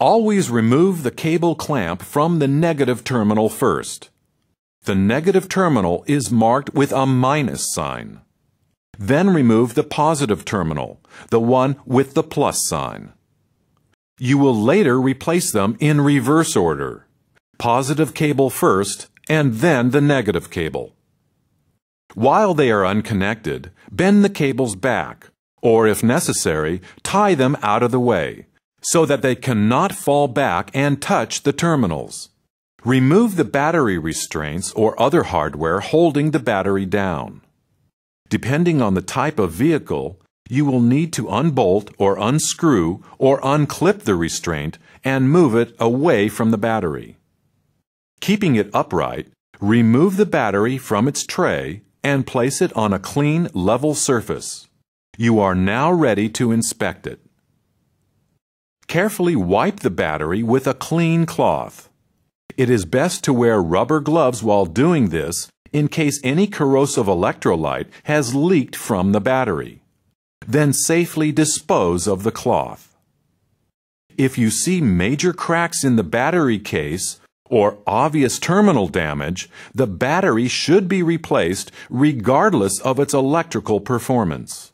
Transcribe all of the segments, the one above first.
Always remove the cable clamp from the negative terminal first. The negative terminal is marked with a minus sign. Then remove the positive terminal, the one with the plus sign. You will later replace them in reverse order. Positive cable first, and then the negative cable. While they are unconnected, bend the cables back, or if necessary, tie them out of the way, so that they cannot fall back and touch the terminals. Remove the battery restraints or other hardware holding the battery down. Depending on the type of vehicle, you will need to unbolt or unscrew or unclip the restraint and move it away from the battery. Keeping it upright, remove the battery from its tray and place it on a clean, level surface. You are now ready to inspect it. Carefully wipe the battery with a clean cloth. It is best to wear rubber gloves while doing this in case any corrosive electrolyte has leaked from the battery. Then safely dispose of the cloth. If you see major cracks in the battery case or obvious terminal damage, the battery should be replaced regardless of its electrical performance.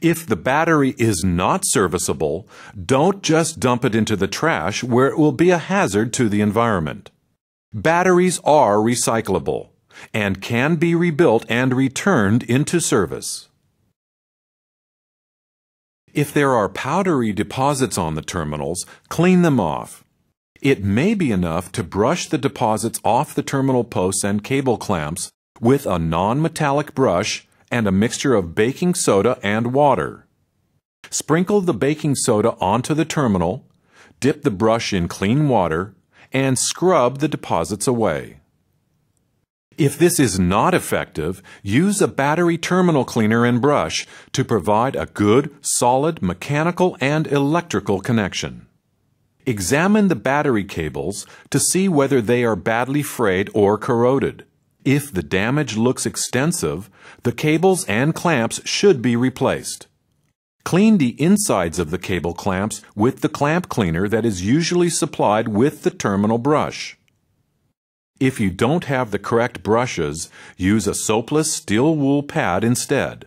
If the battery is not serviceable, don't just dump it into the trash where it will be a hazard to the environment. Batteries are recyclable and can be rebuilt and returned into service. If there are powdery deposits on the terminals, clean them off. It may be enough to brush the deposits off the terminal posts and cable clamps with a non-metallic brush and a mixture of baking soda and water. Sprinkle the baking soda onto the terminal, dip the brush in clean water, and scrub the deposits away. If this is not effective, use a battery terminal cleaner and brush to provide a good, solid mechanical and electrical connection. Examine the battery cables to see whether they are badly frayed or corroded. If the damage looks extensive, the cables and clamps should be replaced. Clean the insides of the cable clamps with the clamp cleaner that is usually supplied with the terminal brush. If you don't have the correct brushes, use a soapless steel wool pad instead.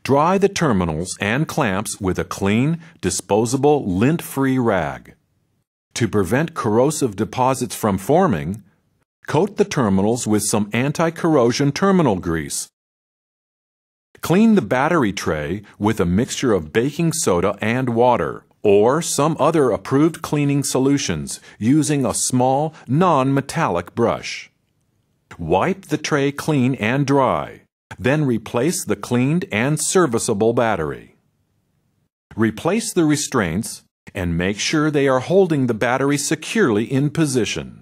Dry the terminals and clamps with a clean, disposable, lint-free rag. To prevent corrosive deposits from forming, coat the terminals with some anti-corrosion terminal grease. Clean the battery tray with a mixture of baking soda and water, or some other approved cleaning solutions using a small, non-metallic brush. Wipe the tray clean and dry, then replace the cleaned and serviceable battery. Replace the restraints and make sure they are holding the battery securely in position.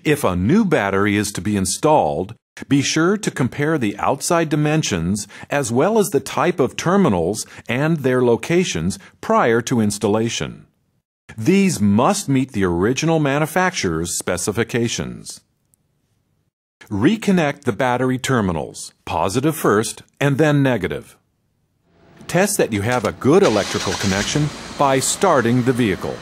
If a new battery is to be installed, be sure to compare the outside dimensions as well as the type of terminals and their locations prior to installation. These must meet the original manufacturer's specifications. Reconnect the battery terminals, positive first and then negative. Test that you have a good electrical connection by starting the vehicle.